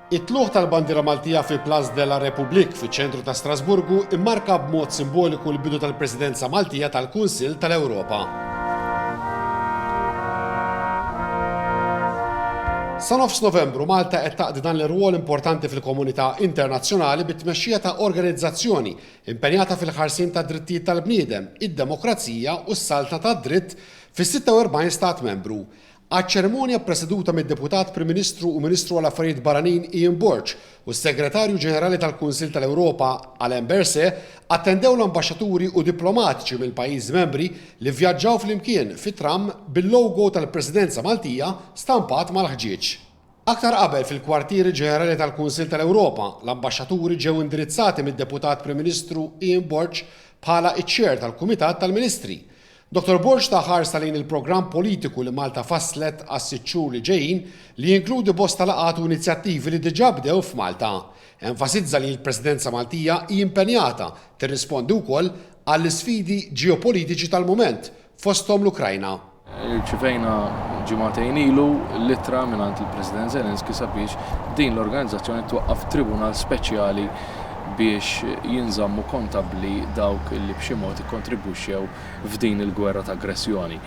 It-tluħ tal-bandira Maltija fi Place de la République fiċ-ċentru ta' Strasburgu immarka b'mod simboliku l-bidu tal-Presidenza Maltija tal-Kunsill tal-Ewropa. Sa nofs Novembru Malta qed taqdi dan l-irwol importanti fil-komunità internazzjonali bit-tmexxija ta' organizzazzjoni impenjata fil-ħarsien ta' drittijiet tal-bniedem, id-demokrazija u s-salta tad dritt fis-46 stat membru. Għaċ-ċerimonja preseduta mid-Deputat Prim Ministru u Ministru għall-Affarijiet Barranin Ian Burge u s-Segretarju Ġenerali tal-Kunsill tal-Ewropa Alain Berset attendew l-ambaxxaturi u diplomatiċi mill-pajjiżi membri li vjaġġaw flimkien fit-tram bil-logo tal-Presidenza Maltija stampat mal-ħġieġ. Aktar qabel fil-kwartieri ġenerali tal-Kunsill tal-Ewropa, l-ambaxxaturi ġew indirizzati mid-Deputat Prim Ministru Ian Burge bħala iċ-ċer tal-Kumitat tal-Ministri. Dr. Burge ta' ħarsa lejn il-programm politiku li Malta fasslet għas-sitt xhur li ġejjin li jinkludi bosta laqgħat u inizjattivi li diġà bdew f'Malta. Enfasizza li l-Presidenza Maltija hi impenjata tirrispondi wkoll għall-isfidi ġeopolitiċi tal-mument fosthom l-Ukrajna. Ċifejna ġimagħtejn ilu l-ittra mingħand il-President Zelensky sabiex din l-organizzazzjoni twaqqaf tribunal speċjali biex jinżammu kontabbli dawk li b'xi mod ikkontribwixxew f'din il-gwerra ta' aggressjoni.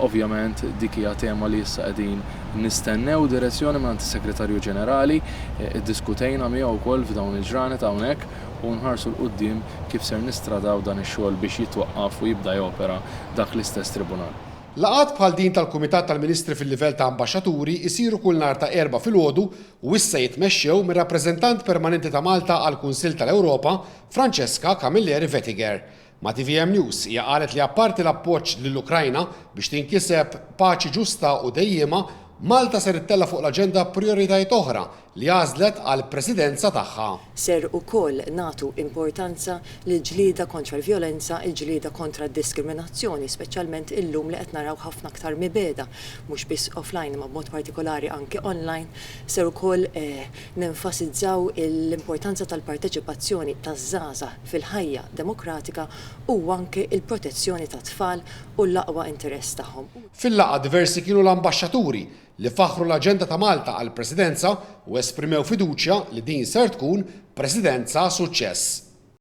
Ovvjament dik hija tema li issa qegħdin nistennew direzzjoni minn is-Segretarju Ġenerali, iddiskutejna miegħu wkoll f'dawn il-ġranet hawnhekk u nħarsu l-qudiem kif ser nistradaw dan ix-xogħol biex jitwaqqaf u jibda jopera dak l-istess tribunal. Laqgħat bħal din tal-Kumitat tal-Ministri fil-livell ta' ambaxxaturi jsiru kull nhar ta' erba' filgħodu u issa jitmexxew mir-rappreżentant permanenti ta' Malta għall-Kunsill tal-Ewropa, Francesca Camilleri Vettiger. Ma' TVM News hija qalet li apparti l-appoġġ lill-Ukrajna biex tinkiseb paċi ġusta u dejjema, Malta ser ittella fuq l-aġenda prijoritajiet oħra li għażlet għall-presidenza tagħha. Ser ukoll nagħtu importanza lil ġlieda kontra l-vjolenza, il-ġlieda kontra d-diskriminazzjoni, speċjalment illum li qed naraw ħafna aktar mibeda, mhux biss offline ma b'mod partikolari anke online. Ser ukoll nenfasizzaw l-importanza tal-parteċipazzjoni taż-żgħażagħ fil-ħajja demokratika u anke il-protezzjoni tat-tfal u l-aqwa interess tagħhom. Fil-laqgħa diversi kienu l-ambaxxaturi li faħru l-aġenda ta' Malta għall-Presidenza u esprimew fiduċja li din ser tkun presidenza suċċess.